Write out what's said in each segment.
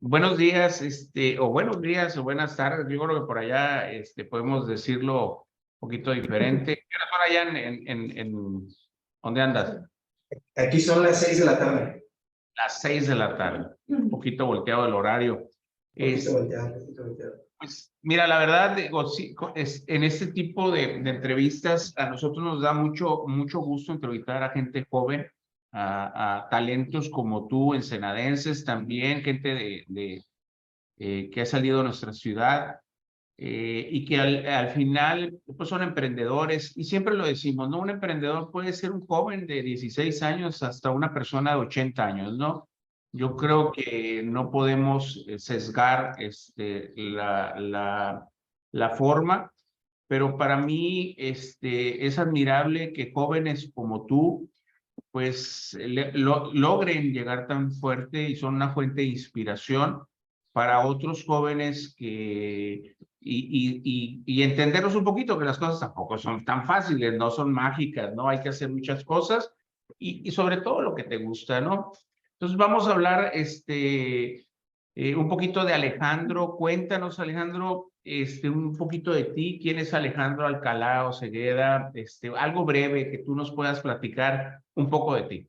Buenos días, o buenos días, o buenas tardes. Yo creo que por allá, podemos decirlo un poquito diferente. ¿Qué hora son allá dónde andas? Aquí son las 6 de la tarde. Las 6 de la tarde. Un poquito volteado el horario. Poquito Es, volteado, poquito volteado. pues, mira, la verdad, digo, sí, en este tipo de entrevistas, a nosotros nos da mucho gusto entrevistar a gente joven, a talentos como tú, ensenadenses también, gente que ha salido de nuestra ciudad y que al final pues son emprendedores y siempre lo decimos, ¿no? Un emprendedor puede ser un joven de 16 años hasta una persona de 80 años, ¿no? Yo creo que no podemos sesgar la forma, pero para mí es admirable que jóvenes como tú pues logren llegar tan fuerte y son una fuente de inspiración para otros jóvenes y entenderlos un poquito, que las cosas tampoco son tan fáciles, no son mágicas, ¿no? Hay que hacer muchas cosas y sobre todo lo que te gusta, ¿no? Entonces vamos a hablar un poquito de Alejandro. Cuéntanos, Alejandro, un poquito de ti. ¿Quién es Alejandro Alcalá Osegueda? Algo breve que tú nos puedas platicar un poco de ti.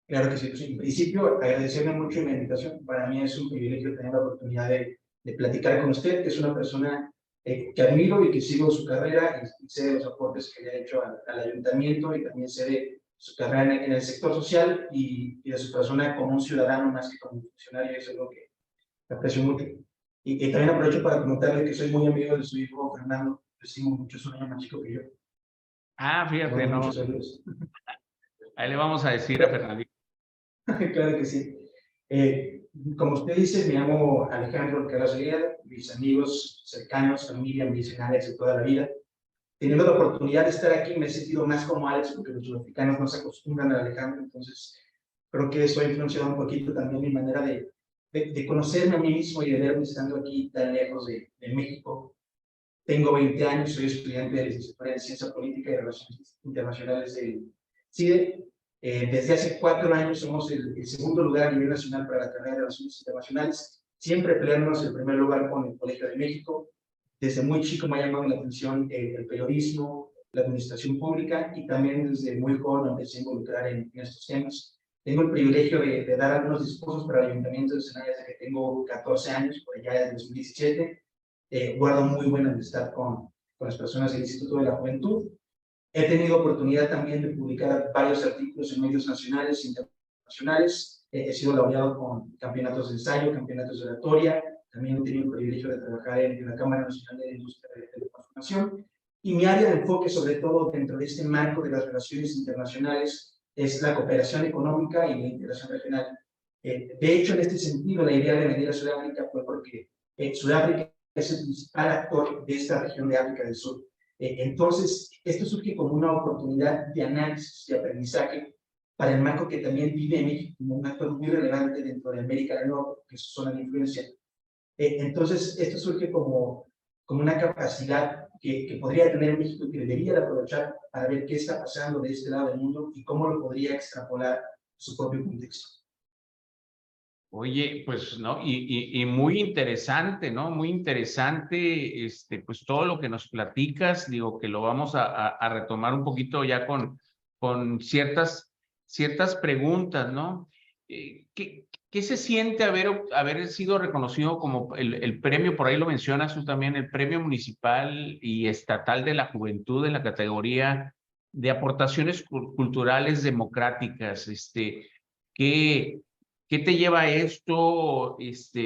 Claro que sí. Pues, en principio, agradecerle mucho la invitación. Para mí es un privilegio tener la oportunidad de platicar con usted, que es una persona que admiro y que sigo su carrera y sé de los aportes que le ha hecho al ayuntamiento y también sé de su carrera en el sector social y de su persona como un ciudadano más que como un funcionario. Eso es lo que aprecio mucho. Y también aprovecho para comentarle que soy muy amigo de su hijo Fernando. Lo estimo mucho, es un año más chico que yo. Ah, Le fíjate, mando no. muchos saludos. Ahí le vamos a decir a Fernandito. Claro que sí. Eh, Como usted dice, me llamo Alejandro Alcalá Osegueda, mis amigos cercanos, familia, me dicen Alex de toda la vida. Teniendo la oportunidad de estar aquí, me he sentido más como Alex, porque los sudafricanos no se acostumbran a Alejandro, entonces creo que eso ha influenciado un poquito también mi manera de conocerme a mí mismo y de verme estando aquí tan lejos de México. Tengo 20 años, soy estudiante de licenciatura en Ciencia Política y Relaciones Internacionales del CIDE. Desde hace 4 años somos el segundo lugar a nivel nacional para la carrera de Relaciones Internacionales, siempre peleándonos el primer lugar con el Colegio de México. Desde muy chico me ha llamado la atención el periodismo, la administración pública y también desde muy joven me empecé a involucrar en estos temas. Tengo el privilegio de dar algunos discursos para el Ayuntamiento de Celaya desde que tengo 14 años, por allá desde 2017. Guardo muy buena amistad con las personas del Instituto de la Juventud. He tenido oportunidad también de publicar varios artículos en medios nacionales e internacionales. He sido laureado con campeonatos de ensayo, campeonatos de oratoria. También he tenido el privilegio de trabajar en la Cámara Nacional de la Industria de la Telecomunicación. Y mi área de enfoque, sobre todo dentro de este marco de las relaciones internacionales, es la cooperación económica y la integración regional. De hecho, en este sentido, la idea de venir a Sudáfrica fue porque Sudáfrica es el principal actor de esta región de África del Sur. Entonces, esto surge como una oportunidad de análisis, de aprendizaje para el marco que también vive México como un actor muy relevante dentro de América del Norte, que es su zona de influencia. Entonces, esto surge como una capacidad que podría tener México y que debería de aprovechar para ver qué está pasando de este lado del mundo y cómo lo podría extrapolar a su propio contexto. Oye, pues, ¿no? Y muy interesante, ¿no? Muy interesante, pues todo lo que nos platicas, digo que lo vamos a retomar un poquito ya con ciertas preguntas, ¿no? ¿Qué se siente haber sido reconocido como el premio, por ahí lo mencionas tú también, el premio municipal y estatal de la juventud en la categoría de aportaciones culturales democráticas? ¿Qué, ¿Qué te lleva a esto?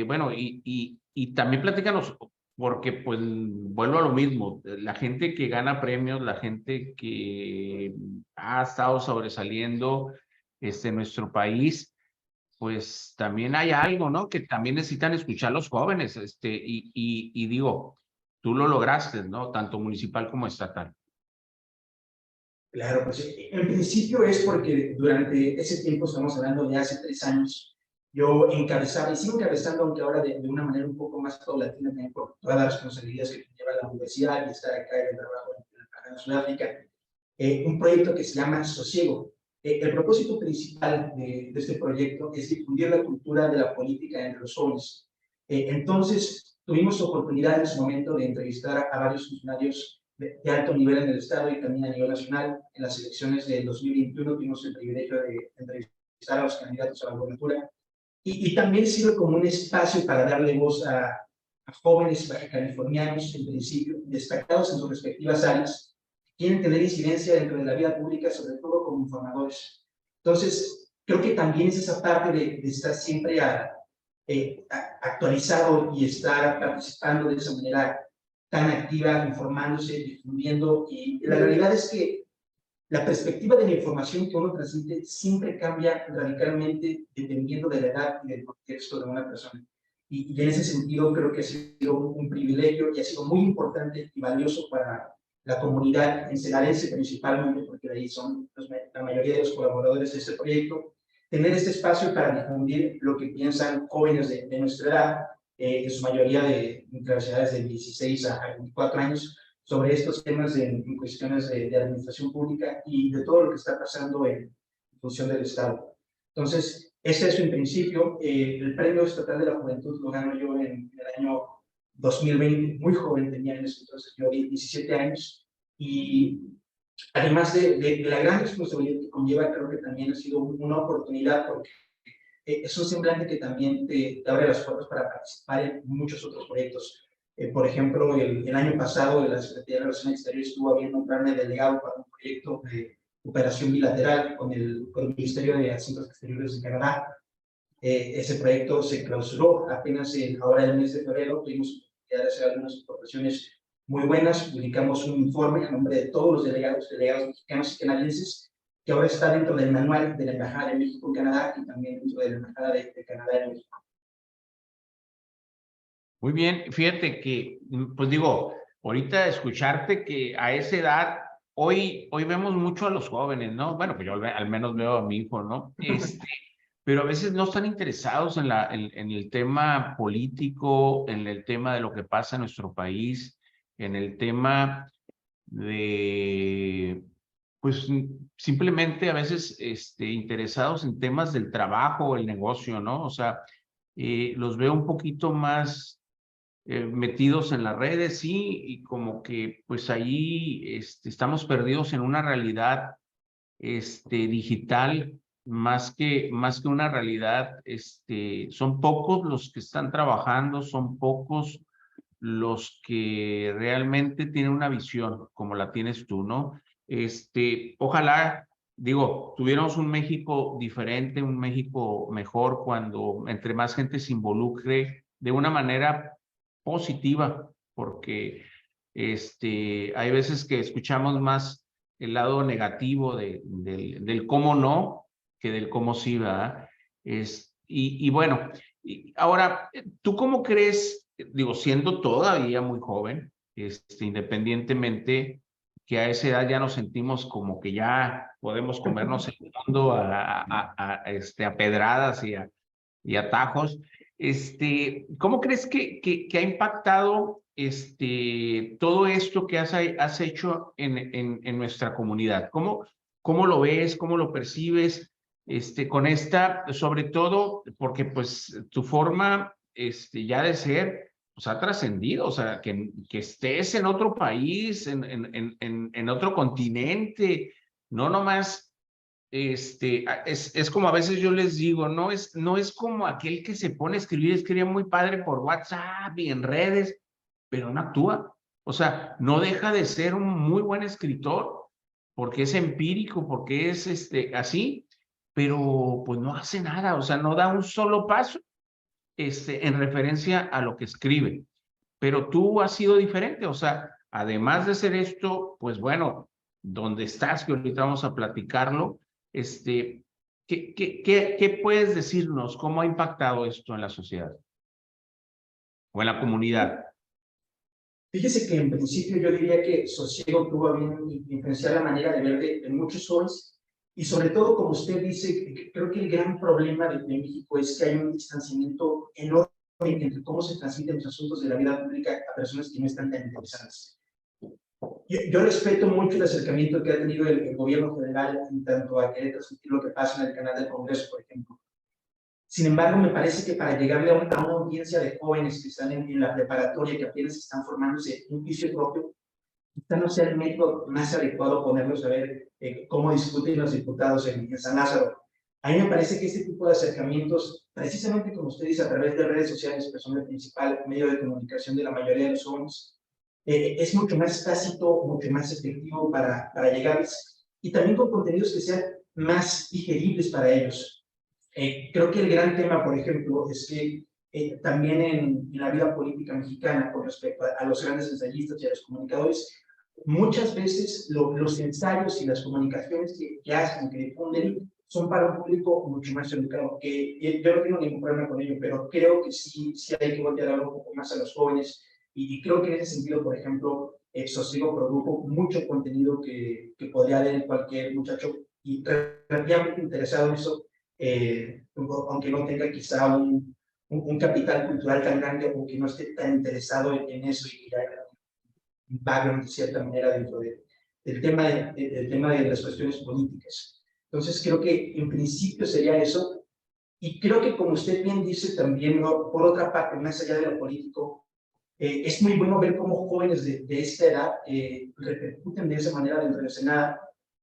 Bueno, y también platícanos, porque pues vuelvo a lo mismo, la gente que gana premios, la gente que ha estado sobresaliendo en nuestro país, pues también hay algo, ¿no? Que también necesitan escuchar los jóvenes, y digo, tú lo lograste, ¿no? Tanto municipal como estatal. Claro, pues en principio es porque durante ese tiempo, estamos hablando de hace 3 años, yo encabezaba y sigo encabezando, aunque ahora de una manera un poco más paulatina, también por todas las responsabilidades que lleva la universidad y estar acá en el trabajo en Sudáfrica, un proyecto que se llama Sosiego. El propósito principal de este proyecto es difundir la cultura de la política entre los jóvenes. Entonces, tuvimos oportunidad en su momento de entrevistar a varios funcionarios de alto nivel en el Estado y también a nivel nacional. En las elecciones del 2021 tuvimos el privilegio de entrevistar a los candidatos a la gobernatura. Y también sirve como un espacio para darle voz a jóvenes bajacalifornianos, en principio, destacados en sus respectivas áreas, que quieren tener incidencia dentro de la vida pública, sobre todo como informadores. Entonces, creo que también es esa parte de estar siempre actualizado y estar participando de esa manera tan activa, informándose, difundiendo. Y la realidad es que la perspectiva de la información que uno transmite siempre cambia radicalmente dependiendo de la edad y del contexto de una persona. Y en ese sentido creo que ha sido un privilegio y ha sido muy importante y valioso para la comunidad ensenadense principalmente, porque de ahí son la mayoría de los colaboradores de este proyecto, tener este espacio para difundir lo que piensan jóvenes de nuestra edad, en su mayoría de universidades de 16 a 24 años, sobre estos temas en cuestiones de administración pública y de todo lo que está pasando en función del Estado. Entonces, ese es en principio. El Premio Estatal de la Juventud lo gano yo en el año 2020, muy joven tenía en ese entonces, yo 17 años, y además de la gran responsabilidad que conlleva, creo que también ha sido una oportunidad porque es un semblante que también te abre las puertas para participar en muchos otros proyectos. Por ejemplo, el año pasado la Secretaría de Relaciones Exteriores estuvo abriendo un plan de delegado para un proyecto de cooperación bilateral con el Ministerio de Asuntos Exteriores de Canadá. Ese proyecto se clausuró apenas ahora en el mes de febrero. Tuvimos la oportunidad de hacer algunas aportaciones muy buenas. Publicamos un informe a nombre de todos los delegados mexicanos y canadienses, que ahora está dentro del manual de la Embajada de México en Canadá y también dentro de la Embajada de Canadá en México. Muy bien, fíjate que, pues digo, ahorita escucharte que a esa edad, hoy vemos mucho a los jóvenes, ¿no? Bueno, pues yo al menos veo a mi hijo, ¿no? Pero a veces no están interesados en el tema político, en el tema de lo que pasa en nuestro país, en el tema de, pues simplemente a veces interesados en temas del trabajo o el negocio, ¿no? O sea, los veo un poquito más metidos en las redes, sí, y como que pues ahí estamos perdidos en una realidad digital más que una realidad. Son pocos los que están trabajando, son pocos los que realmente tienen una visión como la tienes tú, ¿no? Ojalá, digo, tuviéramos un México diferente, un México mejor cuando entre más gente se involucre de una manera positiva, porque hay veces que escuchamos más el lado negativo del cómo no que del cómo sí, ¿verdad? Y bueno, ahora, ¿tú cómo crees, digo, siendo todavía muy joven, independientemente que a esa edad ya nos sentimos como que ya podemos comernos el mundo a pedradas y atajos, ¿cómo crees que ha impactado todo esto que has hecho en nuestra comunidad? ¿Cómo lo ves? ¿Cómo lo percibes? Con esta, sobre todo, porque pues tu forma ya de ser, pues ha trascendido, o sea, que estés en otro país, en otro continente, no nomás es como a veces yo les digo, no es como aquel que se pone a escribir muy padre por WhatsApp y en redes, pero no actúa. O sea, no deja de ser un muy buen escritor porque es empírico, porque es así, pero pues no hace nada, o sea, no da un solo paso en referencia a lo que escribe. Pero tú has sido diferente, o sea, además de ser esto, pues bueno, donde estás, que ahorita vamos a platicarlo, ¿qué puedes decirnos? ¿Cómo ha impactado esto en la sociedad o en la comunidad? Fíjese que en principio yo diría que Sosiego tuvo a bien influenciar la manera de ver de muchos jóvenes y sobre todo, como usted dice, creo que el gran problema de México es que hay un distanciamiento enorme entre cómo se transmiten los asuntos de la vida pública a personas que no están tan interesadas. Yo respeto mucho el acercamiento que ha tenido el gobierno federal en tanto a querer transmitir lo que pasa en el canal del Congreso, por ejemplo. Sin embargo, me parece que para llegarle a una audiencia de jóvenes que están en la preparatoria, que apenas están formándose un juicio propio, quizá no sea el método más adecuado ponerlos a ver cómo discuten los diputados en San Lázaro. A mí me parece que este tipo de acercamientos, precisamente como usted dice, a través de redes sociales, que son el principal medio de comunicación de la mayoría de los jóvenes, es mucho más tácito, mucho más efectivo para llegarles, y también con contenidos que sean más digeribles para ellos. Creo que el gran tema, por ejemplo, es que también en la vida política mexicana, con respecto a los grandes ensayistas y a los comunicadores, muchas veces los ensayos y las comunicaciones que hacen, que difunden, son para un público mucho más educado, que yo no tengo ningún problema con ello, pero creo que sí hay que voltear a hablar un poco más a los jóvenes, y creo que en ese sentido, por ejemplo, Sosiego produjo mucho contenido que podría leer cualquier muchacho y relativamente interesado en eso, aunque no tenga quizá un capital cultural tan grande, o que no esté tan interesado en eso, y que ya un background de cierta manera dentro del tema de las cuestiones políticas. Entonces creo que en principio sería eso, y creo que como usted bien dice también, ¿no? Por otra parte, más allá de lo político, es muy bueno ver cómo jóvenes de esta edad repercuten de esa manera dentro del Senado,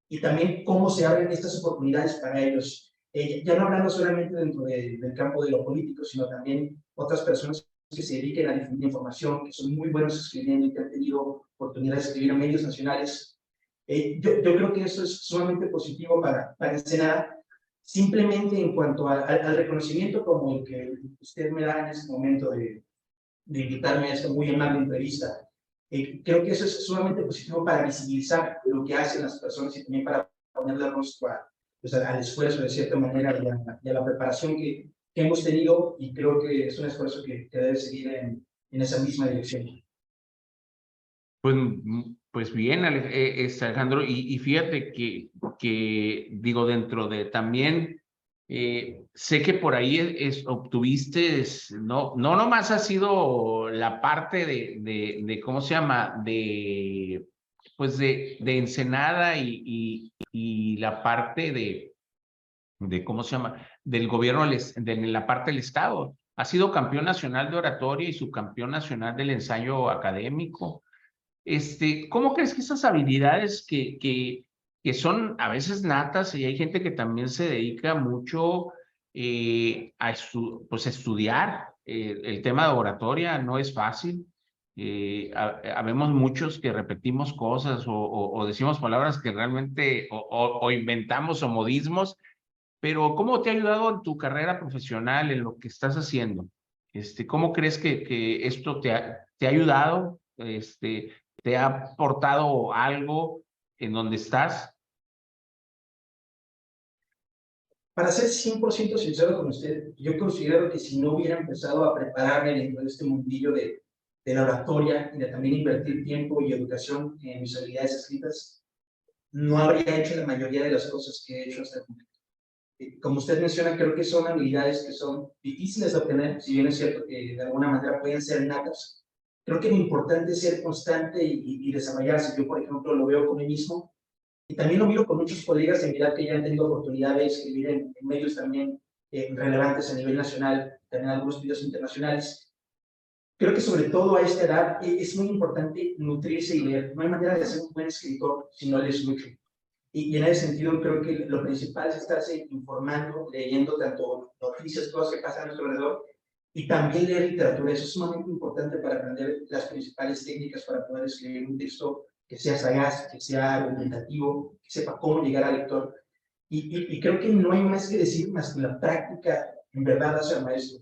y también cómo se abren estas oportunidades para ellos. Ya no hablando solamente dentro del campo de lo político, sino también otras personas que se dediquen a difundir información, que son muy buenos escribiendo y que han tenido oportunidad de escribir en medios nacionales. Yo creo que eso es sumamente positivo para el Senado, simplemente en cuanto al reconocimiento como el que usted me da en este momento de invitarme a esta muy amable entrevista. Creo que eso es sumamente positivo para visibilizar lo que hacen las personas, y también para ponerle rostro pues, al esfuerzo de cierta manera y a la preparación que hemos tenido, y creo que es un esfuerzo que debe seguir en esa misma dirección. Pues, pues bien, Alejandro, y fíjate digo, dentro de también, sé que por ahí obtuviste, no nomás ha sido la parte de ¿cómo se llama? Pues de Ensenada, y la parte ¿cómo se llama? Del gobierno, de la parte del Estado. Ha sido campeón nacional de oratoria y subcampeón nacional del ensayo académico. ¿Cómo crees que esas habilidades que son a veces natas, y hay gente que también se dedica mucho pues a estudiar el tema de oratoria? No es fácil. Habemos muchos que repetimos cosas, o decimos palabras que realmente o inventamos, o modismos, pero ¿cómo te ha ayudado en tu carrera profesional, en lo que estás haciendo? ¿Cómo crees que esto te ha ayudado? ¿Te ha aportado algo en donde estás? Para ser 100% sincero con usted, yo considero que si no hubiera empezado a prepararme dentro de este mundillo de la oratoria, y de también invertir tiempo y educación en mis habilidades escritas, no habría hecho la mayoría de las cosas que he hecho hasta el momento. Como usted menciona, creo que son habilidades que son difíciles de obtener, si bien es cierto que de alguna manera pueden ser natas. Creo que lo importante es ser constante y desarrollarse. Yo, por ejemplo, lo veo con mí mismo, y también lo miro con muchos colegas en edad que ya han tenido oportunidad de escribir en medios también relevantes a nivel nacional, también algunos medios internacionales. Creo que sobre todo a esta edad es muy importante nutrirse y leer. No hay manera de ser un buen escritor si no lees mucho. Y en ese sentido creo que lo principal es estarse informando, leyendo tanto noticias, cosas que pasan a nuestro alrededor, y también leer literatura. Eso es sumamente importante para aprender las principales técnicas para poder escribir un texto que sea sagaz, que sea argumentativo, que sepa cómo llegar al lector. Y creo que no hay más que decir más que la práctica en verdad hace al maestro.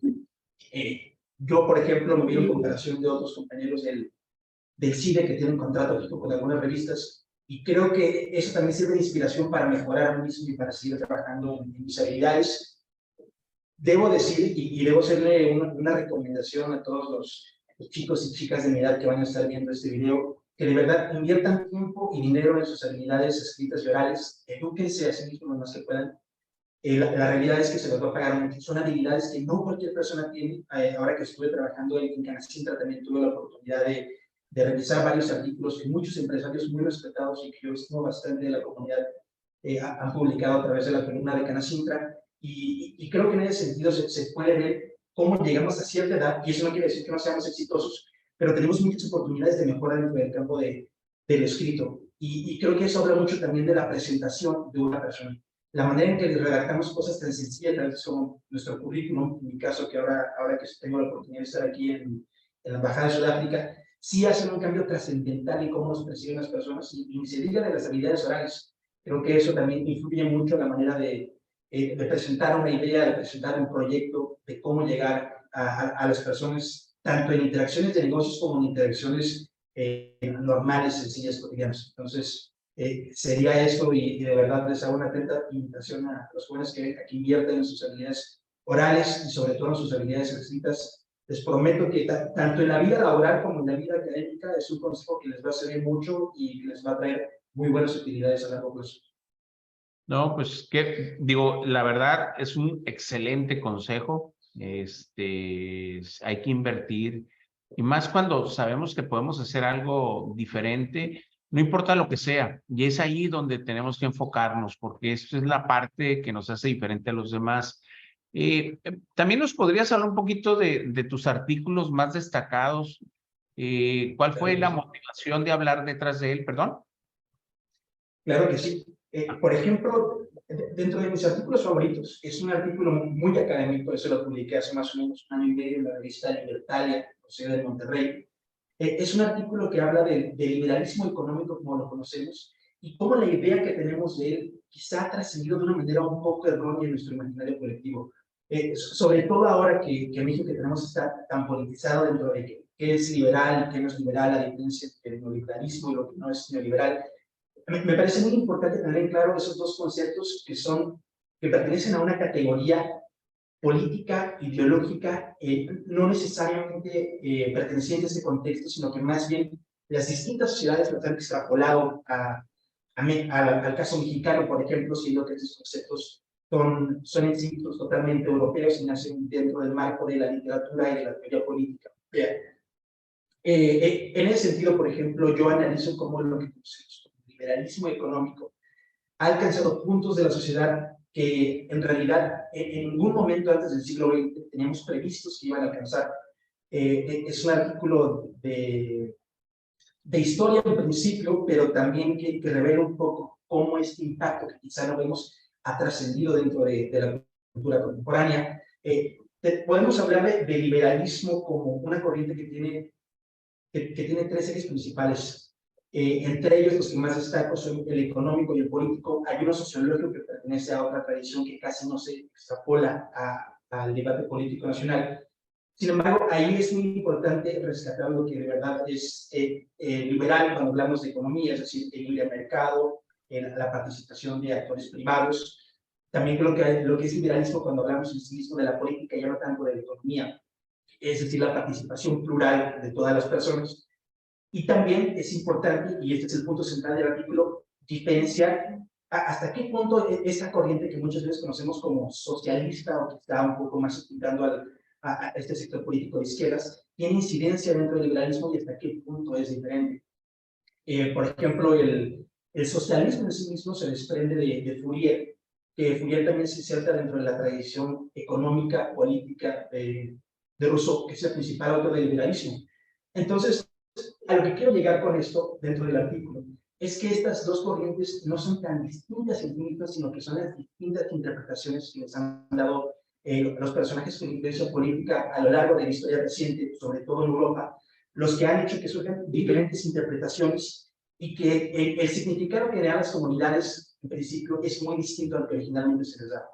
Yo, por ejemplo, me miro en comparación de otros compañeros del CIDE que tienen contrato fijo con algunas revistas, y creo que eso también sirve de inspiración para mejorar a mí mismo y para seguir trabajando en mis habilidades. Debo decir, y debo hacerle una recomendación a todos los chicos y chicas de mi edad que van a estar viendo este video, que de verdad inviertan tiempo y dinero en sus habilidades escritas y orales, edúquense a sí mismos lo más que puedan. La realidad es que se los va a pagar mucho. Son habilidades que no cualquier persona tiene. Ahora que estuve trabajando en Canacintra, también tuve la oportunidad de revisar varios artículos que muchos empresarios muy respetados y que yo estimo bastante de la comunidad han publicado a través de la columna de Canacintra, y creo que en ese sentido se puede ver cómo llegamos a cierta edad, y eso no quiere decir que no seamos exitosos, pero tenemos muchas oportunidades de mejora dentro del campo del escrito, y creo que eso habla mucho también de la presentación de una persona. La manera en que redactamos cosas tan sencillas como nuestro currículum, en mi caso, que ahora que tengo la oportunidad de estar aquí en la Embajada de Sudáfrica, sí hacen un cambio trascendental en cómo nos perciben las personas, y se diga de las habilidades orales. Creo que eso también influye mucho en la manera de presentar una idea, de presentar un proyecto, de cómo llegar a las personas, tanto en interacciones de negocios como en interacciones normales, sencillas, cotidianas. Entonces, sería esto, y de verdad les hago una atenta invitación a los jóvenes que invierten en sus habilidades orales y sobre todo en sus habilidades escritas. Les prometo que tanto en la vida laboral como en la vida académica es un consejo que les va a servir mucho y que les va a traer muy buenas utilidades a largo plazo. No, pues que digo, la verdad es un excelente consejo. Hay que invertir, y más cuando sabemos que podemos hacer algo diferente, no importa lo que sea, y es ahí donde tenemos que enfocarnos, porque eso es la parte que nos hace diferente a los demás. También nos podrías hablar un poquito de tus artículos más destacados. ¿Cuál fue la motivación de hablar detrás de él? Perdón. Claro que sí. Por ejemplo, dentro de mis artículos favoritos, es un artículo muy académico, eso lo publiqué hace más o menos un año y medio en la revista Libertalia, o sea, de Monterrey. Es un artículo que habla del liberalismo económico como lo conocemos, y cómo la idea que tenemos de él quizá ha trascendido de una manera un poco errónea en nuestro imaginario colectivo. Sobre todo ahora que México que tenemos está tan politizado dentro de qué es liberal, qué no es liberal, la diferencia entre el neoliberalismo y lo que no es neoliberal. Me parece muy importante tener en claro esos dos conceptos que pertenecen a una categoría política, ideológica, no necesariamente pertenecientes a ese contexto, sino que más bien las distintas sociedades lo han extrapolado al caso mexicano, por ejemplo, siendo que estos conceptos son en sí totalmente europeos y nacen dentro del marco de la literatura y de la teoría política. En ese sentido, por ejemplo, yo analizo cómo lo que conocemos como liberalismo económico ha alcanzado puntos de la sociedad que en realidad en ningún momento antes del siglo XX teníamos previstos que iban a alcanzar. Es un artículo de historia en principio, pero también que revela un poco cómo este impacto que quizá no vemos ha trascendido dentro de la cultura contemporánea. Podemos hablar de liberalismo como una corriente que tiene tres ejes principales. Entre ellos, los que más destaco son el económico y el político. Hay uno sociológico que pertenece a otra tradición que casi no se extrapola al debate político nacional. Sin embargo, ahí es muy importante rescatar lo que de verdad es liberal cuando hablamos de economía, es decir, el libre mercado, la participación de actores privados. También creo que lo que es liberalismo cuando hablamos en sí mismo de la política, ya no tanto de la economía, es decir, la participación plural de todas las personas. Y también es importante, y este es el punto central del artículo, diferenciar hasta qué punto esta corriente que muchas veces conocemos como socialista o que está un poco más apuntando a este sector político de izquierdas, tiene incidencia dentro del liberalismo y hasta qué punto es diferente. Por ejemplo, el socialismo en sí mismo se desprende de Fourier, que Fourier también se inserta dentro de la tradición económica, política de Rousseau, que es el principal autor del liberalismo. Entonces, a lo que quiero llegar con esto dentro del artículo es que estas dos corrientes no son tan distintas en sí mismas, sino que son las distintas interpretaciones que les han dado los personajes con influencia política a lo largo de la historia reciente, sobre todo en Europa, los que han hecho que surjan diferentes interpretaciones y que el significado que le dan las comunidades, en principio, es muy distinto al que originalmente se les da.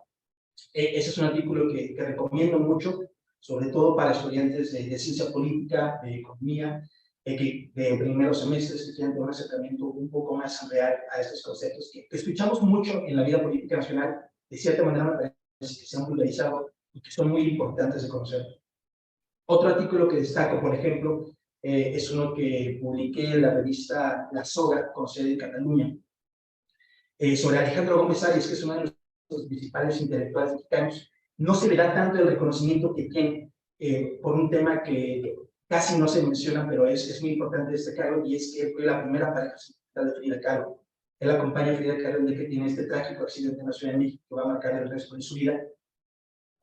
Ese es un artículo que recomiendo mucho, sobre todo para estudiantes de ciencia política, de economía, de primeros semestres que tienen un acercamiento un poco más real a estos conceptos que escuchamos mucho en la vida política nacional. De cierta manera me parece que se han vulgarizado y que son muy importantes de conocer. Otro artículo que destaco, por ejemplo, es uno que publiqué en la revista La Soga, con sede en Cataluña, sobre Alejandro Gómez Arias, que es uno de los principales intelectuales mexicanos. No se le da tanto el reconocimiento que tiene por un tema que casi no se menciona, pero es muy importante destacarlo, y es que fue la primera pareja sentimental de Frida Kahlo. Él acompaña a Frida Kahlo desde que tiene este trágico accidente en la Ciudad de México que va a marcar el resto de su vida.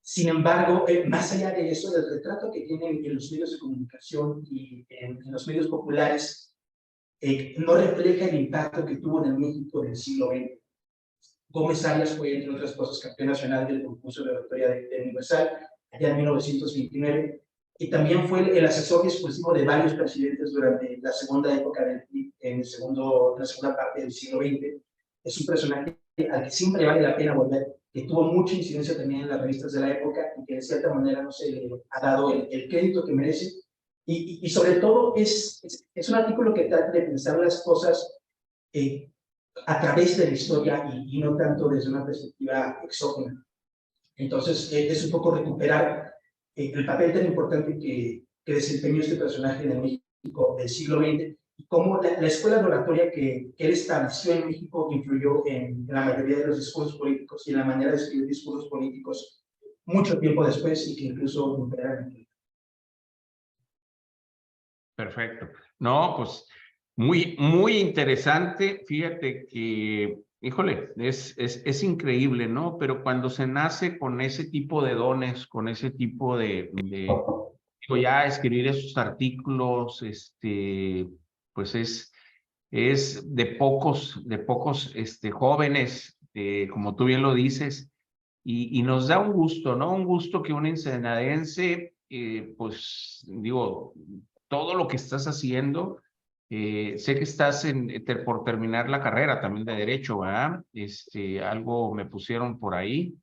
Sin embargo, más allá de eso, el retrato que tienen en los medios de comunicación y en los medios populares no refleja el impacto que tuvo en el México del siglo XX. Gómez Arias fue, entre otras cosas, campeón nacional del concurso de oratoria de Universal, allá en 1929, y también fue el asesor discursivo de varios presidentes durante la segunda época en la segunda parte del siglo XX. Es un personaje al que siempre vale la pena volver, que tuvo mucha incidencia también en las revistas de la época y que de cierta manera no se le ha dado el crédito que merece. Y sobre todo es un artículo que trata de pensar las cosas a través de la historia y no tanto desde una perspectiva exógena. Entonces, es un poco recuperar el papel tan importante que desempeñó este personaje en el México del siglo XX y cómo la escuela de oratoria que él estableció en México influyó en la mayoría de los discursos políticos y en la manera de escribir discursos políticos mucho tiempo después y que incluso imperaron. Perfecto. No, pues muy interesante. Fíjate que, híjole, es increíble, ¿no? Pero cuando se nace con ese tipo de dones, con ese tipo digo, ya escribir esos artículos, pues es de pocos, jóvenes, como tú bien lo dices, y nos da un gusto, ¿no? Un gusto que un ensenadense, pues, digo, todo lo que estás haciendo, sé que estás por terminar la carrera también de Derecho, ¿verdad? Algo me pusieron por ahí.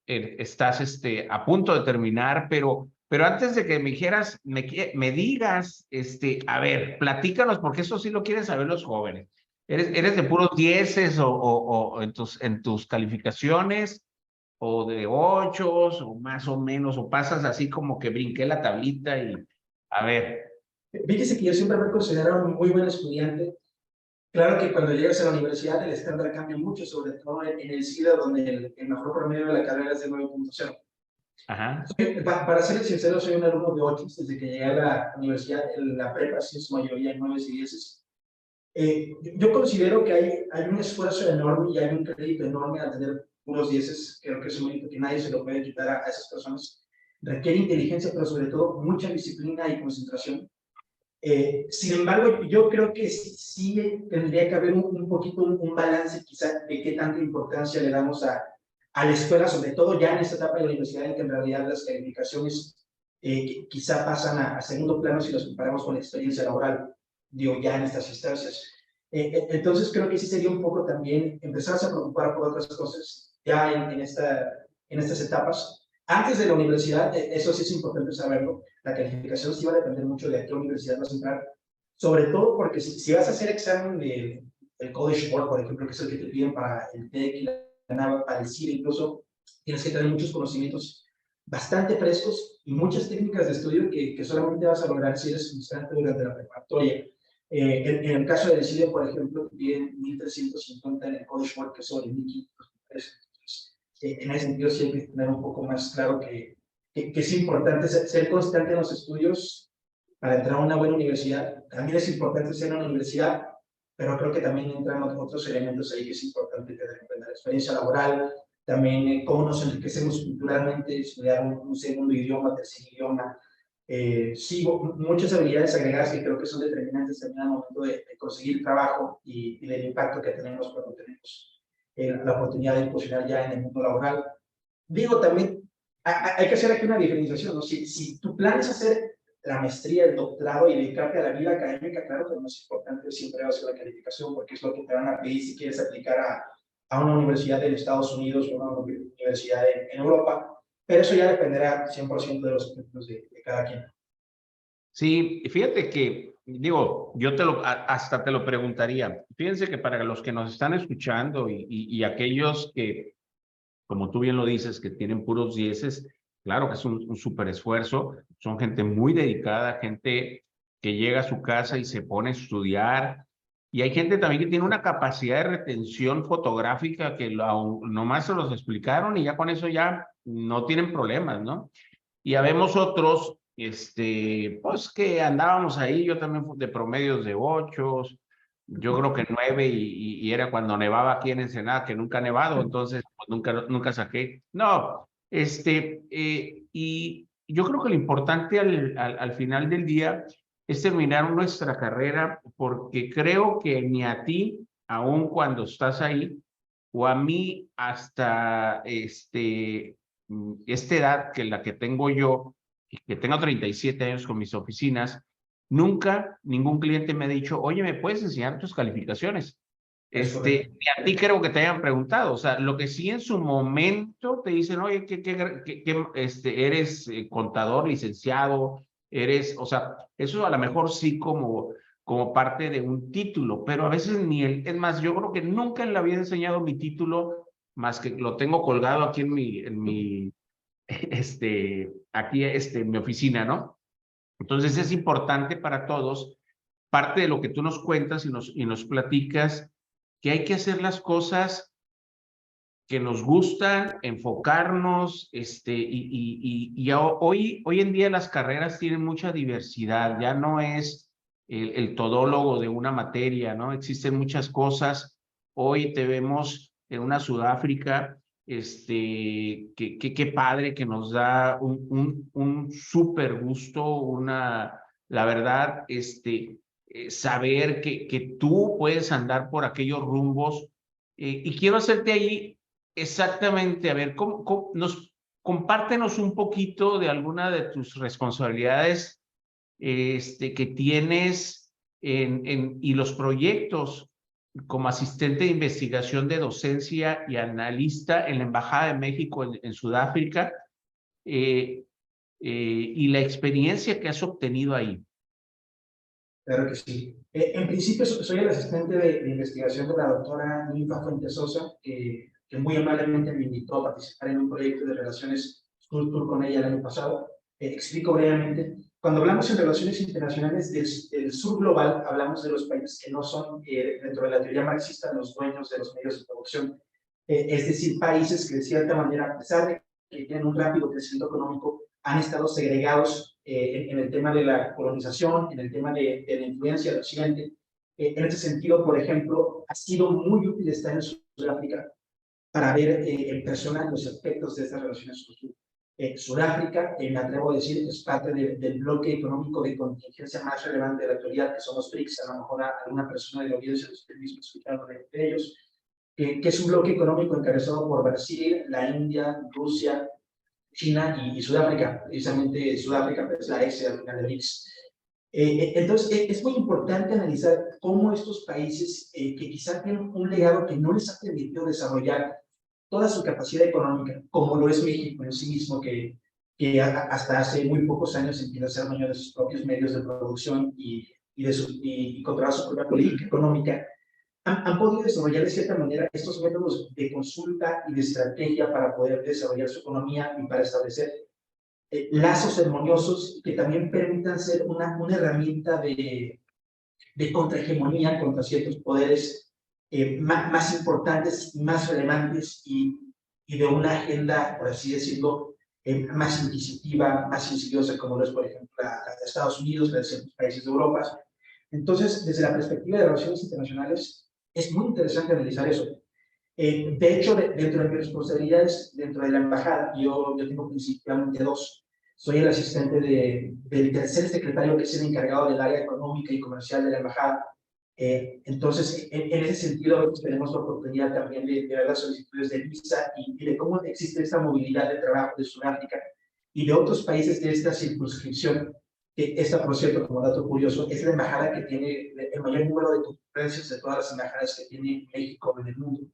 Estás a punto de terminar, pero antes de que me dijeras, me digas, a ver, platícanos, porque eso sí lo quieren saber los jóvenes. ¿Eres de puros dieces o en tus calificaciones, o de ochos, o más o menos, o pasas así como que brinqué la tablita y, a ver? Fíjese que yo siempre me he considerado un muy buen estudiante. Claro que cuando llegas a la universidad el estándar cambia mucho, sobre todo en el SIDA, donde el mejor promedio de la carrera es de 9.0. Ajá. Para ser sincero, soy un alumno de 8 desde que llegué a la universidad. En la prepa sí en su mayoría 9 y 10. Yo considero que hay un esfuerzo enorme y hay un crédito enorme al tener unos 10. Creo que es un mérito que nadie se lo puede quitar a esas personas. Requiere inteligencia, pero sobre todo mucha disciplina y concentración. Sin embargo, yo creo que sí tendría que haber un poquito un balance quizá de qué tanta importancia le damos a la escuela, sobre todo ya en esta etapa de la universidad, en que en realidad las calificaciones quizá pasan a segundo plano si los comparamos con la experiencia laboral, digo, ya en estas instancias. Entonces creo que sí sería un poco también empezarse a preocupar por otras cosas ya en estas etapas. Antes de la universidad, eso sí es importante saberlo, la calificación sí va a depender mucho de a qué universidad vas a entrar, sobre todo porque si vas a hacer examen del College Board, por ejemplo, que es el que te piden para el TEC y la NAVA, para el CIR incluso, tienes que tener muchos conocimientos bastante frescos y muchas técnicas de estudio que solamente vas a lograr si eres constante durante la preparatoria. En el caso del CIR, por ejemplo, te piden 1350 en el College Board, que es sobre 1500. En ese sentido sí hay que tener un poco más claro que es importante ser constante en los estudios para entrar a una buena universidad. También es importante ser en una universidad, pero creo que también entran otros elementos ahí que es importante tener en cuenta. La experiencia laboral, también cómo nos enriquecemos culturalmente, estudiar un segundo idioma, tercer idioma. Sí, muchas habilidades agregadas que creo que son determinantes también al momento de conseguir trabajo y del impacto que tenemos cuando tenemos la oportunidad de incursionar ya en el mundo laboral. Digo, también hay que hacer aquí una diferenciación, ¿no? Si tu plan es hacer la maestría, el doctorado y dedicarte a la vida académica, claro que lo más importante siempre va a ser la calificación, porque es lo que te van a pedir si quieres aplicar a una universidad en Estados Unidos o una universidad en Europa, pero eso ya dependerá 100% de los objetivos de cada quien. Sí, fíjate que, digo, yo hasta te lo preguntaría. Fíjense que para los que nos están escuchando y aquellos que, como tú bien lo dices, que tienen puros dieces, claro que es un súper esfuerzo, son gente muy dedicada, gente que llega a su casa y se pone a estudiar, y hay gente también que tiene una capacidad de retención fotográfica que nomás se los explicaron y ya con eso ya no tienen problemas, ¿no? Y habemos otros pues que andábamos ahí, yo también de promedios de 8, yo creo que 9 y era cuando nevaba aquí en Ensenada, que nunca ha nevado, entonces pues nunca saqué. No, y yo creo que lo importante al final del día es terminar nuestra carrera, porque creo que ni a ti, aun cuando estás ahí, o a mí hasta esta edad, que la que tengo yo, y que tengo 37 años con mis oficinas, nunca ningún cliente me ha dicho, oye, ¿me puedes enseñar tus calificaciones? Es correcto. Y a ti creo que te hayan preguntado, o sea, lo que sí en su momento te dicen, oye, eres contador, licenciado, o sea, eso a lo mejor sí como parte de un título, pero a veces ni es más, yo creo que nunca en la vida he enseñado mi título, más que lo tengo colgado aquí aquí, en mi oficina, ¿no? Entonces es importante para todos, parte de lo que tú nos cuentas y nos platicas, que hay que hacer las cosas que nos gustan, enfocarnos, hoy en día las carreras tienen mucha diversidad, ya no es el todólogo de una materia, ¿no? Existen muchas cosas. Hoy te vemos en una Sudáfrica, qué padre, que nos da un súper gusto, la verdad, saber que tú puedes andar por aquellos rumbos. Y quiero hacerte ahí exactamente, a ver, compártenos un poquito de alguna de tus responsabilidades que tienes y los proyectos como asistente de investigación de docencia y analista en la Embajada de México en Sudáfrica, y la experiencia que has obtenido ahí. Claro que sí. En principio soy el asistente de investigación de la doctora Ninfa Fuentes Sosa, que muy amablemente me invitó a participar en un proyecto de relaciones sur-sur con ella el año pasado. Explico brevemente. Cuando hablamos en relaciones internacionales del sur global, hablamos de los países que no son, dentro de la teoría marxista, los dueños de los medios de producción. Es decir, países que de cierta manera, a pesar de que tienen un rápido crecimiento económico, han estado segregados en el tema de la colonización, en el tema de la influencia del occidente. En ese sentido, por ejemplo, ha sido muy útil estar en Sudáfrica para ver en persona los aspectos de estas relaciones con Sudáfrica, me atrevo a decir, es parte del bloque económico de contingencia más relevante de la actualidad, que son los BRICS. A lo mejor a alguna persona de la audiencia usted mismo escucharon de ellos, que es un bloque económico encabezado por Brasil, la India, Rusia, China y Sudáfrica. Precisamente Sudáfrica es la S al final de BRICS. Entonces, es muy importante analizar cómo estos países, que quizá tienen un legado que no les ha permitido desarrollar toda su capacidad económica, como lo es México en sí mismo, que hasta hace muy pocos años empieza a ser dueño de sus propios medios de producción y controlar su propia política económica, han podido desarrollar de cierta manera estos métodos de consulta y de estrategia para poder desarrollar su economía y para establecer lazos armoniosos que también permitan ser una herramienta de contrahegemonía contra ciertos poderes más importantes, más relevantes y de una agenda, por así decirlo, más inquisitiva, más insidiosa, como lo es, por ejemplo, la de Estados Unidos, la de ciertos países de Europa. Entonces, desde la perspectiva de relaciones internacionales, es muy interesante analizar eso. De hecho, dentro de mis responsabilidades, dentro de la embajada, yo tengo principalmente dos. Soy el asistente del tercer secretario, que es el encargado del área económica y comercial de la embajada. Entonces, en ese sentido, tenemos la oportunidad también de ver las solicitudes de visa y de cómo existe esta movilidad de trabajo de Sudáfrica y de otros países de esta circunscripción. Esta, por cierto, como dato curioso, es la embajada que tiene el mayor número de concurrencias de todas las embajadas que tiene México en el mundo.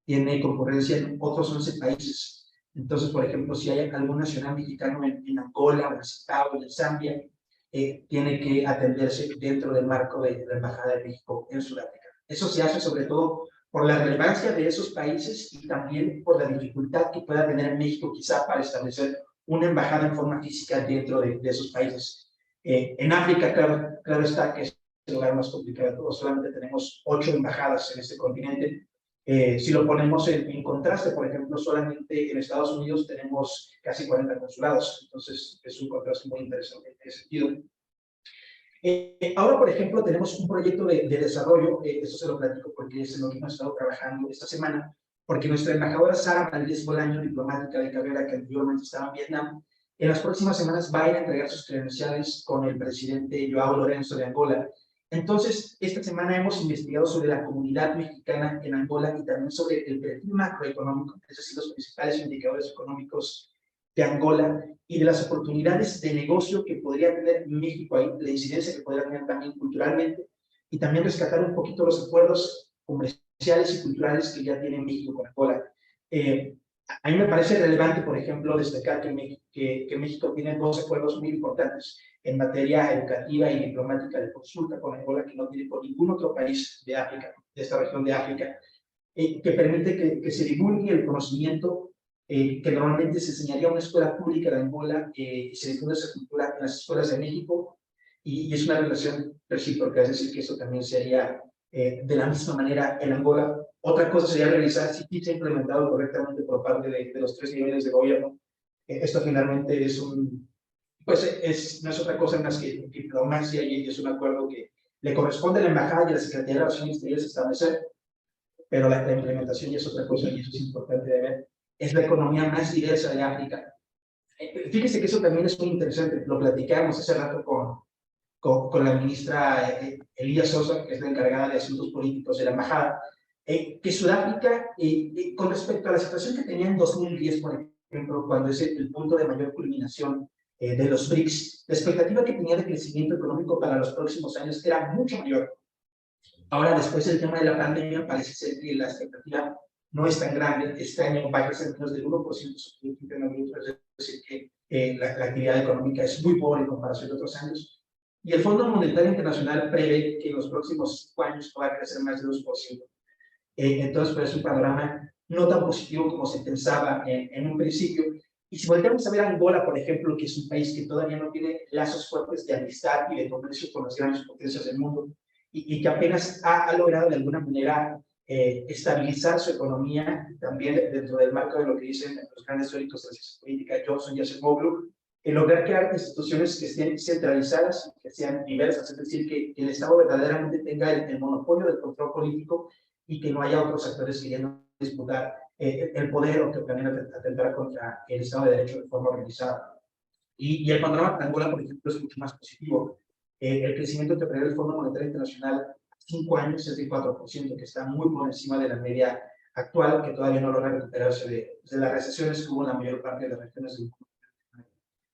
Tiene concurrencia en otros 11 países. Entonces, por ejemplo, si hay algún nacional mexicano en Angola, en Zimbabue, en Zambia, tiene que atenderse dentro del marco de la Embajada de México en Sudáfrica. Eso se hace sobre todo por la relevancia de esos países y también por la dificultad que pueda tener México quizá para establecer una embajada en forma física dentro de esos países. En África, claro está que es el lugar más complicado de todo. Solamente tenemos 8 embajadas en este continente. Si lo ponemos en contraste, por ejemplo, solamente en Estados Unidos tenemos casi 40 consulados, entonces es un contraste muy interesante en ese sentido. Ahora, por ejemplo, tenemos un proyecto de desarrollo, esto se lo platico porque es en lo que hemos estado trabajando esta semana, porque nuestra embajadora Sara Valdés Bolaño, diplomática de carrera que anteriormente estaba en Vietnam, en las próximas semanas va a ir a entregar sus credenciales con el presidente Joao Lorenzo de Angola. Entonces, esta semana hemos investigado sobre la comunidad mexicana en Angola y también sobre el perfil macroeconómico, es decir, los principales indicadores económicos de Angola y de las oportunidades de negocio que podría tener México ahí, la incidencia que podría tener también culturalmente, y también rescatar un poquito los acuerdos comerciales y culturales que ya tiene México con Angola. A mí me parece relevante, por ejemplo, destacar que México tiene dos acuerdos muy importantes en materia educativa y diplomática de consulta con Angola, que no tiene con ningún otro país de África, de esta región de África, que permite que se divulgue el conocimiento que normalmente se enseñaría en una escuela pública de Angola, y se difunde esa cultura en las escuelas de México, y es una relación recíproca, es decir, que eso también sería de la misma manera en Angola. Otra cosa sería revisar si se ha implementado correctamente por parte de los tres niveles de gobierno. Esto finalmente es no es otra cosa más que diplomacia, y es un acuerdo que le corresponde a la Embajada y a la Secretaría de Relaciones Exteriores establecer, pero la implementación ya es otra cosa, y eso es importante de ver. Es la economía más diversa de África. Fíjese que eso también es muy interesante, lo platicamos hace rato con la ministra Elía Sosa, que es la encargada de asuntos políticos de la embajada, que Sudáfrica, con respecto a la situación que tenía en 2010, por ejemplo, cuando es el punto de mayor culminación de los BRICS, la expectativa que tenía de crecimiento económico para los próximos años era mucho mayor. Ahora, después del tema de la pandemia, parece ser que la expectativa no es tan grande. Este año va a crecer menos del 1% su Producto Interno Bruto, es decir, que la actividad económica es muy pobre en comparación de otros años. Y el Fondo Monetario Internacional prevé que en los próximos 5 años va a crecer más de 2%. Entonces, pues, es un panorama no tan positivo como se pensaba en un principio. Y si volteamos a ver a Angola, por ejemplo, que es un país que todavía no tiene lazos fuertes de amistad y de comercio con las grandes potencias del mundo, y que apenas ha logrado de alguna manera estabilizar su economía, también dentro del marco de lo que dicen los grandes teóricos de la ciencia política, Johnson y Acemoglu, lograr crear instituciones que estén centralizadas, que sean diversas, es decir, que el Estado verdaderamente tenga el monopolio del control político, y que no haya otros actores queriendo disputar el poder, o que planeen atentar contra el Estado de Derecho de forma organizada. Y el panorama de Angola, por ejemplo, es mucho más positivo. El crecimiento que prevé el Fondo Monetario Internacional a 5 años es de 4%, que está muy por encima de la media actual, que todavía no logra recuperarse de las recesiones que hubo en la mayor parte de las regiones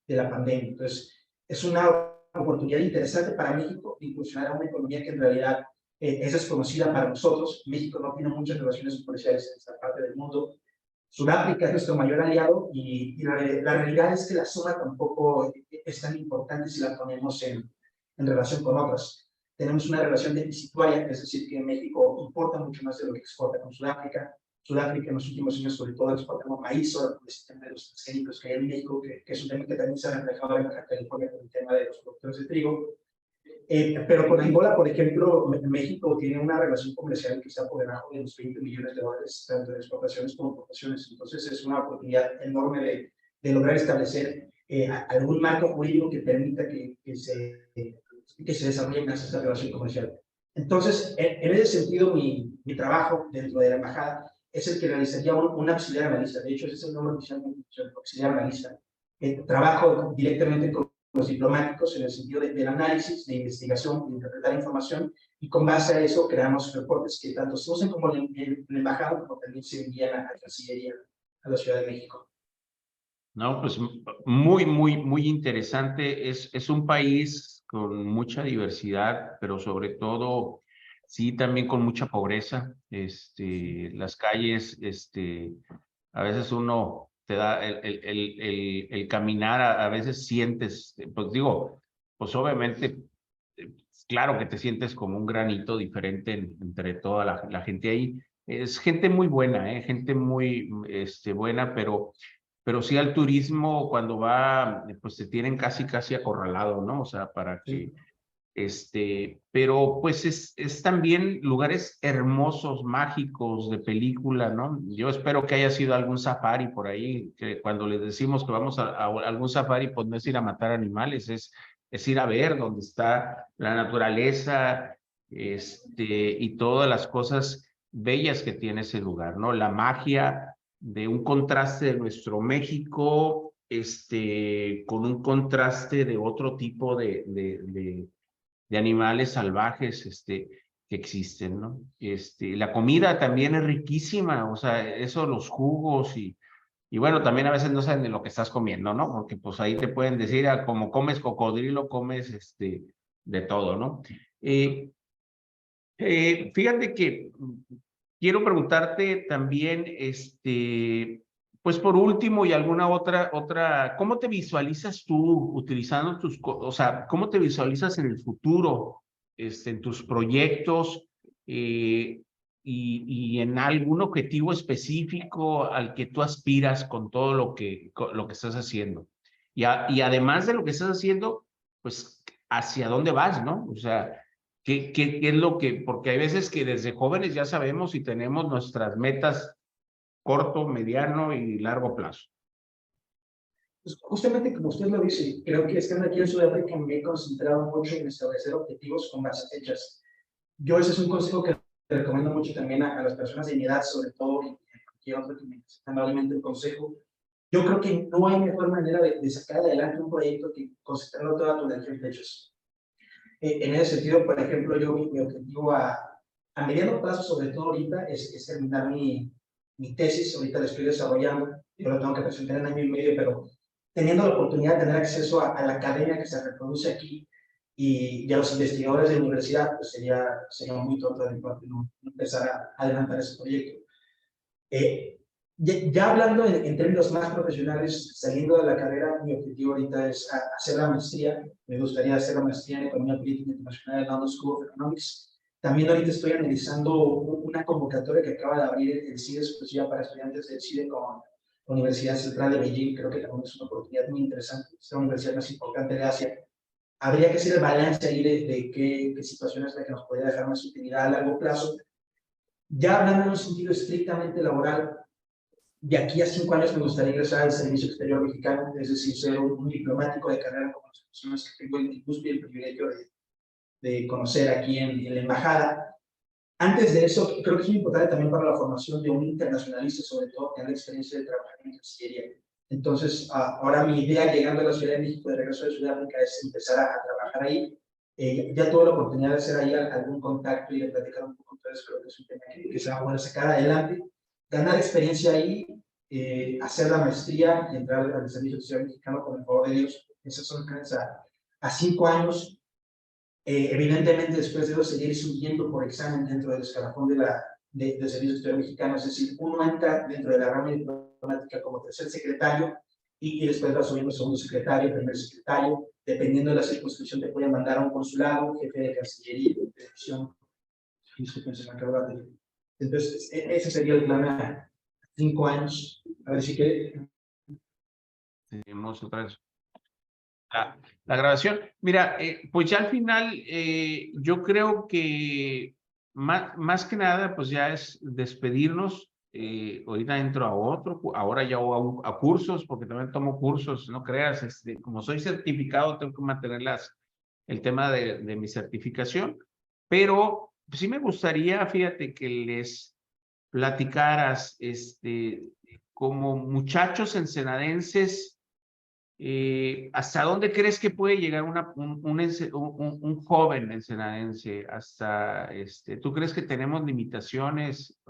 de la pandemia. Entonces, es una oportunidad interesante para México de incursionar a una economía que en realidad es desconocida para nosotros. México no tiene muchas relaciones comerciales en esta parte del mundo. Sudáfrica es nuestro mayor aliado, y la realidad es que la zona tampoco es tan importante si la ponemos en relación con otras. Tenemos una relación deficitaria, es decir, que México importa mucho más de lo que exporta con Sudáfrica. Sudáfrica en los últimos años, sobre todo, exportamos maíz, ahora por el tema de los transgénicos que hay en México, que es un tema que también se ha reflejado en Baja California con el tema de los productores de trigo. Pero con Angola, por ejemplo, México tiene una relación comercial que está por debajo de los $20 millones, tanto en exportaciones como importaciones. Entonces, es una oportunidad enorme de lograr establecer algún marco jurídico que permita que se desarrolle más esta relación comercial. Entonces, en ese sentido, mi trabajo dentro de la embajada es el que realizaría un auxiliar analista. De hecho, ese es el nombre oficial de auxiliar analista. Trabajo directamente con los diplomáticos en el sentido del análisis, de investigación, de interpretar información, y con base a eso creamos reportes que tanto se usan como en la embajada, como también se envían a la Cancillería, a la Ciudad de México. No, pues muy interesante. Es un país con mucha diversidad, pero sobre todo, sí, también con mucha pobreza. Las calles, a veces uno te da el caminar, a veces sientes, pues digo, pues obviamente, claro que te sientes como un granito diferente entre toda la gente ahí. Es gente muy buena, gente muy buena, pero sí al turismo cuando va, pues te tienen casi acorralado, ¿no? O sea, para que, Sí. Pero pues es también lugares hermosos, mágicos, de película, ¿no? Yo espero que haya sido algún safari por ahí, que cuando les decimos que vamos a algún safari, pues no es ir a matar animales, es ir a ver dónde está la naturaleza, y todas las cosas bellas que tiene ese lugar, ¿no? La magia de un contraste de nuestro México, con un contraste de otro tipo de animales salvajes, que existen, ¿no? La comida también es riquísima, o sea, eso, los jugos y bueno, también a veces no saben de lo que estás comiendo, ¿no? Porque pues ahí te pueden decir, como comes cocodrilo, comes, de todo, ¿no? Fíjate que quiero preguntarte también, pues por último y alguna otra, ¿cómo te visualizas tú utilizando o sea, cómo te visualizas en el futuro, en tus proyectos, y en algún objetivo específico al que tú aspiras con todo lo que estás haciendo? Y además de lo que estás haciendo, pues, ¿hacia dónde vas, no? O sea, ¿qué es lo que? Porque hay veces que desde jóvenes ya sabemos y tenemos nuestras metas corto, mediano y largo plazo. Pues justamente como usted lo dice, creo que estando aquí en Sudáfrica me he concentrado mucho en establecer objetivos con bases hechas. Yo ese es un consejo que recomiendo mucho también a las personas de mi edad, sobre todo, y a cualquier otro que me necesite amablemente un consejo. Yo creo que no hay mejor manera de sacar adelante un proyecto que concentrarlo toda tu energía en fechas. En ese sentido, por ejemplo, yo mi objetivo a mediano plazo, sobre todo ahorita, es terminar mi tesis. Ahorita la estoy desarrollando, yo lo tengo que presentar en año y medio, pero teniendo la oportunidad de tener acceso a la academia que se reproduce aquí y a los investigadores de la universidad, pues sería muy tonto de mi parte no empezar a adelantar ese proyecto. Ya hablando en términos más profesionales, saliendo de la carrera, mi objetivo ahorita es hacer la maestría. Me gustaría hacer la maestría en Economía Política Internacional en la London School of Economics. También ahorita estoy analizando una convocatoria que acaba de abrir el CIDE, exclusiva para estudiantes del CIDE con la Universidad Central de Beijing. Creo que también es una oportunidad muy interesante. Es la universidad más importante de Asia. Habría que hacer el balance ahí de qué situación es la que nos podría dejar más utilidad a largo plazo. Ya hablando en un sentido estrictamente laboral, de aquí a 5 años me gustaría ingresar al Servicio Exterior Mexicano, es decir, ser un diplomático de carrera como las personas que tengo el gusto y el privilegio de conocer aquí en la embajada. Antes de eso, creo que es muy importante también para la formación de un internacionalista, sobre todo tener la experiencia de trabajar en Cancillería. Entonces, ahora mi idea llegando a la Ciudad de México de regreso de Sudáfrica es empezar a trabajar ahí. Ya tuve la oportunidad de hacer ahí algún contacto y de platicar un poco, entonces creo que es un tema que se va a poder sacar adelante. Ganar experiencia ahí, hacer la maestría y entrar al Servicio Social Mexicano con el favor de Dios. Esas son a 5 años. Evidentemente, después de eso, seguir subiendo por examen dentro del escalafón del Servicio Exterior Mexicano, es decir, uno entra dentro de la rama diplomática como tercer secretario y después va subiendo segundo secretario, primer secretario, dependiendo de la circunscripción te pueden mandar a un consulado, jefe de cancillería, de dirección. Entonces, ese sería el plan a 5 años. A ver si quiere. Tenemos otra vez la grabación. Mira, pues ya al final, yo creo que más que nada, pues ya es despedirnos. Ahorita entro a otro, ahora ya a cursos, porque también tomo cursos, no creas, como soy certificado, tengo que mantener el tema de mi certificación, pero pues, sí me gustaría, fíjate, que les platicaras, como muchachos ensenadenses. ¿Hasta dónde crees que puede llegar un joven ensenadense? ¿Tú crees que tenemos limitaciones?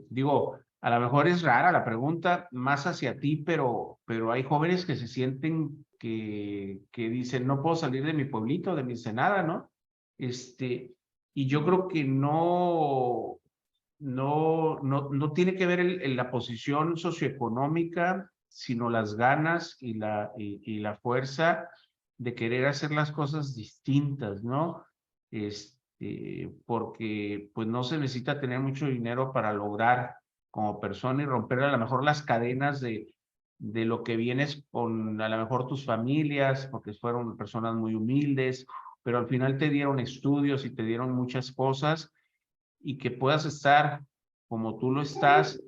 Digo, a lo mejor es rara la pregunta, más hacia ti, pero hay jóvenes que se sienten que dicen, no puedo salir de mi pueblito, de mi Ensenada, ¿no? Y yo creo que no tiene que ver la posición socioeconómica, sino las ganas y la fuerza de querer hacer las cosas distintas, ¿no? Porque pues no se necesita tener mucho dinero para lograr como persona y romper a lo mejor las cadenas de lo que vienes con a lo mejor tus familias, porque fueron personas muy humildes, pero al final te dieron estudios y te dieron muchas cosas, y que puedas estar como tú lo estás,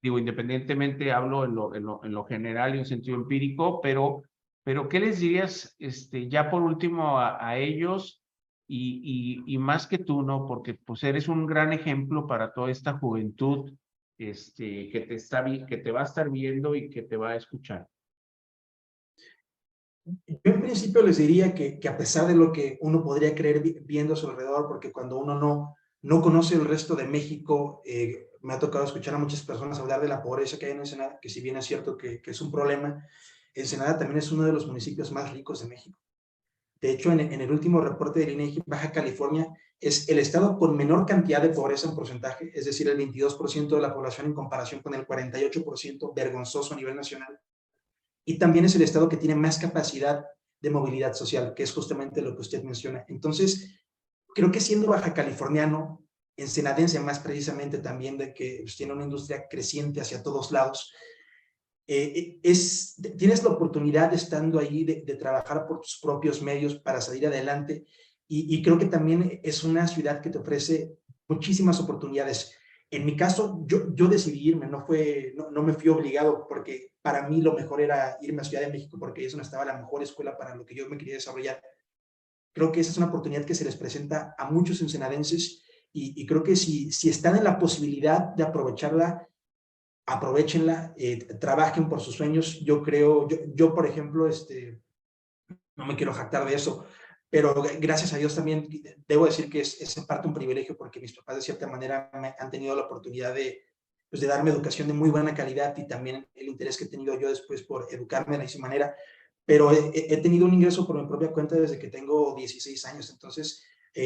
digo, independientemente, hablo en lo general y en sentido empírico, pero ¿qué les dirías ya por último a ellos y más que tú, ¿no? Porque pues eres un gran ejemplo para toda esta juventud que te va a estar viendo y que te va a escuchar. Yo en principio les diría que a pesar de lo que uno podría creer viendo a su alrededor, porque cuando uno no conoce el resto de México, me ha tocado escuchar a muchas personas hablar de la pobreza que hay en Ensenada, que si bien es cierto que es un problema, Ensenada también es uno de los municipios más ricos de México. De hecho, en el último reporte del INEGI, Baja California es el estado con menor cantidad de pobreza en porcentaje, es decir, el 22% de la población en comparación con el 48% vergonzoso a nivel nacional. Y también es el estado que tiene más capacidad de movilidad social, que es justamente lo que usted menciona. Entonces, creo que siendo baja californiano, ensenadense más precisamente también, de que pues, tiene una industria creciente hacia todos lados, tienes la oportunidad estando ahí de trabajar por tus propios medios para salir adelante y creo que también es una ciudad que te ofrece muchísimas oportunidades. En mi caso, yo decidí irme, no me fui obligado porque para mí lo mejor era irme a Ciudad de México porque es donde estaba la mejor escuela para lo que yo me quería desarrollar. Creo que esa es una oportunidad que se les presenta a muchos ensenadenses y creo que si están en la posibilidad de aprovecharla, aprovechenla, trabajen por sus sueños. Yo creo, yo por ejemplo, no me quiero jactar de eso, pero gracias a Dios también debo decir que es en parte un privilegio porque mis papás de cierta manera han tenido la oportunidad pues de darme educación de muy buena calidad y también el interés que he tenido yo después por educarme de esa manera, pero he tenido un ingreso por mi propia cuenta desde que tengo 16 años, entonces,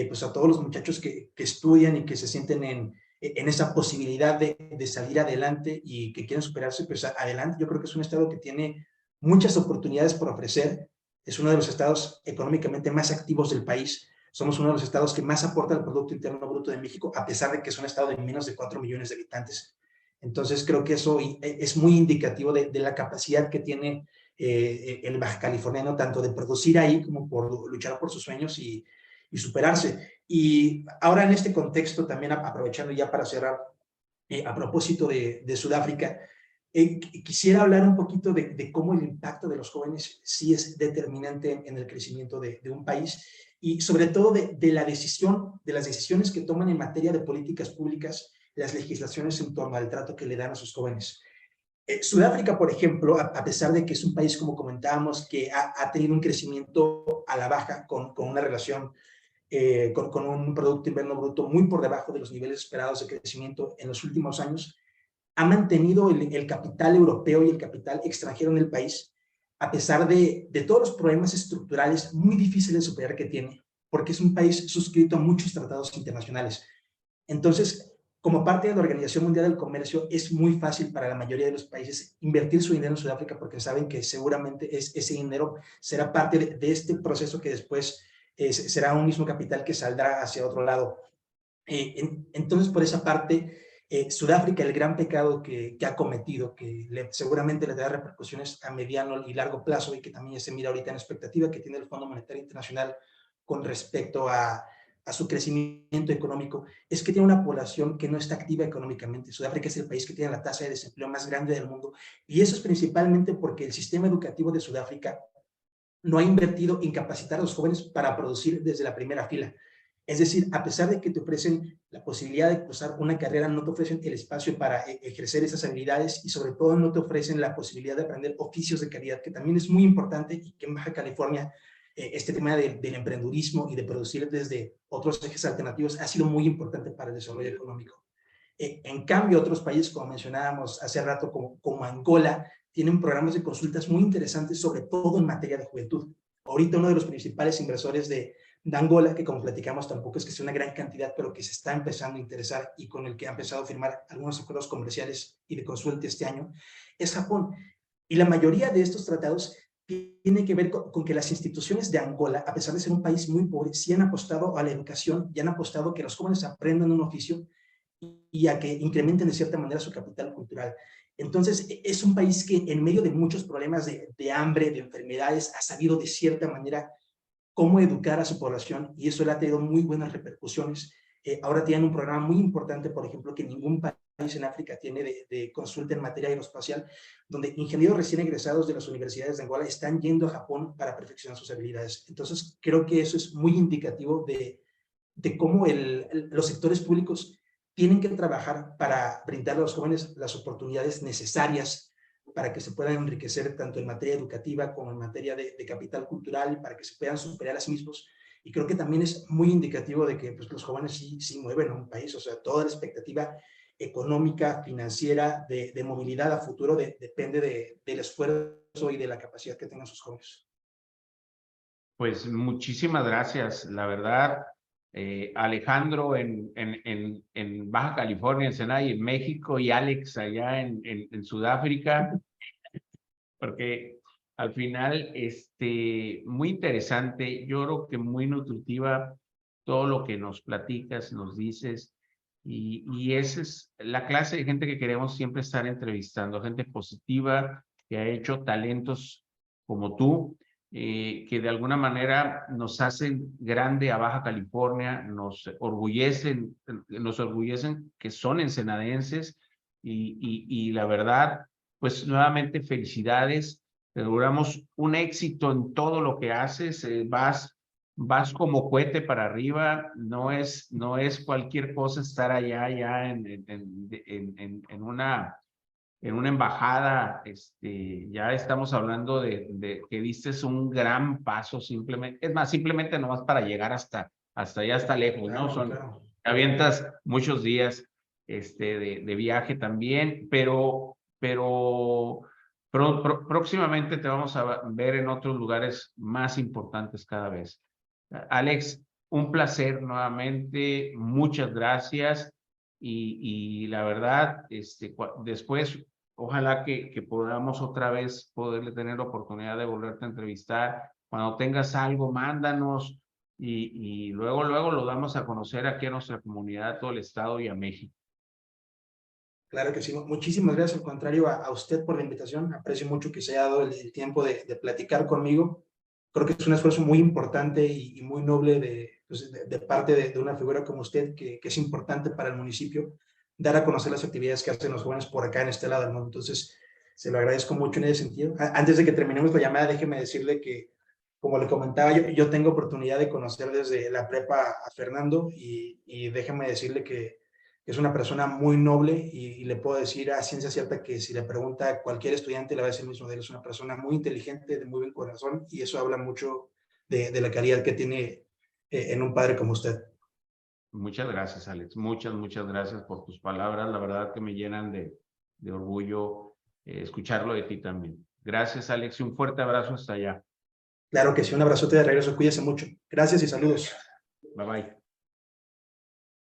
pues a todos los muchachos que estudian y que se sienten en esa posibilidad de salir adelante y que quieren superarse, pues adelante. Yo creo que es un estado que tiene muchas oportunidades por ofrecer, es uno de los estados económicamente más activos del país, somos uno de los estados que más aporta al Producto Interno Bruto de México, a pesar de que es un estado de menos de 4 millones de habitantes. Entonces creo que eso es muy indicativo de la capacidad que tiene el baja californiano, tanto de producir ahí como por luchar por sus sueños y superarse. Y ahora en este contexto, también aprovechando ya para cerrar, a propósito de Sudáfrica, quisiera hablar un poquito de cómo el impacto de los jóvenes sí es determinante en el crecimiento de un país y sobre todo de las decisiones que toman en materia de políticas públicas, las legislaciones en torno al trato que le dan a sus jóvenes. Sudáfrica, por ejemplo, a pesar de que es un país, como comentábamos, que ha tenido un crecimiento a la baja con una relación con un Producto Interno Bruto muy por debajo de los niveles esperados de crecimiento en los últimos años, ha mantenido el capital europeo y el capital extranjero en el país, a pesar de todos los problemas estructurales muy difíciles de superar que tiene, porque es un país suscrito a muchos tratados internacionales. Entonces, como parte de la Organización Mundial del Comercio, es muy fácil para la mayoría de los países invertir su dinero en Sudáfrica porque saben que seguramente ese dinero será parte de este proceso que después será un mismo capital que saldrá hacia otro lado. Entonces, por esa parte, Sudáfrica, el gran pecado que ha cometido, que seguramente le dará repercusiones a mediano y largo plazo y que también se mira ahorita en expectativa que tiene el Fondo Monetario Internacional con respecto a su crecimiento económico, es que tiene una población que no está activa económicamente. Sudáfrica es el país que tiene la tasa de desempleo más grande del mundo y eso es principalmente porque el sistema educativo de Sudáfrica no ha invertido en capacitar a los jóvenes para producir desde la primera fila. Es decir, a pesar de que te ofrecen la posibilidad de cursar una carrera, no te ofrecen el espacio para ejercer esas habilidades y sobre todo no te ofrecen la posibilidad de aprender oficios de calidad, que también es muy importante y que en Baja California este tema del emprendurismo y de producir desde otros ejes alternativos ha sido muy importante para el desarrollo económico. En cambio, otros países, como mencionábamos hace rato, como Angola, tienen programas de consultas muy interesantes, sobre todo en materia de juventud. Ahorita uno de los principales inversores de Angola, que como platicamos tampoco es que sea una gran cantidad, pero que se está empezando a interesar y con el que ha empezado a firmar algunos acuerdos comerciales y de consulta este año, es Japón. Y la mayoría de estos tratados tiene que ver con que las instituciones de Angola, a pesar de ser un país muy pobre, sí han apostado a la educación y han apostado a que los jóvenes aprendan un oficio y a que incrementen de cierta manera su capital cultural. Entonces, es un país que en medio de muchos problemas de hambre, de enfermedades, ha sabido de cierta manera cómo educar a su población y eso le ha tenido muy buenas repercusiones. Ahora tienen un programa muy importante, por ejemplo, que ningún país en África tiene de consulta en materia aeroespacial, donde ingenieros recién egresados de las universidades de Angola están yendo a Japón para perfeccionar sus habilidades. Entonces, creo que eso es muy indicativo de cómo los sectores públicos tienen que trabajar para brindar a los jóvenes las oportunidades necesarias para que se puedan enriquecer tanto en materia educativa como en materia de capital cultural y para que se puedan superar a sí mismos. Y creo que también es muy indicativo de que pues, los jóvenes sí mueven a un país, o sea, toda la expectativa económica, financiera, de movilidad a futuro depende del esfuerzo y de la capacidad que tengan sus jóvenes. Pues muchísimas gracias. La verdad, Alejandro en Baja California, Ensenada y en México, y Alex allá en Sudáfrica, porque al final, muy interesante, yo creo que muy nutritiva todo lo que nos platicas, nos dices, y esa es la clase de gente que queremos siempre estar entrevistando, gente positiva, que ha hecho talentos como tú, que de alguna manera nos hacen grande a Baja California, nos orgullecen que son ensenadenses, y la verdad, pues nuevamente felicidades, te auguramos un éxito en todo lo que haces, vas como cohete para arriba, no es cualquier cosa estar allá ya en una embajada, ya estamos hablando de que diste un gran paso simplemente, es más, simplemente nomás para llegar hasta allá, hasta lejos, ¿no? Claro. Avientas muchos días, de viaje también, pero próximamente te vamos a ver en otros lugares más importantes cada vez. Alex, un placer nuevamente, muchas gracias y la verdad, después ojalá que podamos otra vez poderle tener la oportunidad de volverte a entrevistar. Cuando tengas algo, mándanos y luego lo damos a conocer aquí a nuestra comunidad, a todo el estado y a México. Claro que sí. Muchísimas gracias, al contrario, a usted por la invitación. Aprecio mucho que se haya dado el tiempo de platicar conmigo. Creo que es un esfuerzo muy importante y muy noble pues, de parte de una figura como usted, que es importante para el municipio, dar a conocer las actividades que hacen los jóvenes por acá en este lado del mundo. Entonces, se lo agradezco mucho en ese sentido. Antes de que terminemos la llamada, déjeme decirle que, como le comentaba, yo tengo oportunidad de conocer desde la prepa a Fernando y déjeme decirle que es una persona muy noble y le puedo decir a ciencia cierta que si le pregunta a cualquier estudiante le va a decir mismo de él. Es una persona muy inteligente, de muy buen corazón y eso habla mucho de la calidad que tiene en un padre como usted. Muchas gracias, Alex. Muchas gracias por tus palabras. La verdad que me llenan de orgullo escucharlo de ti también. Gracias, Alex, y un fuerte abrazo hasta allá. Claro que sí, un abrazote de regreso, cuídese mucho. Gracias y saludos. Bye bye.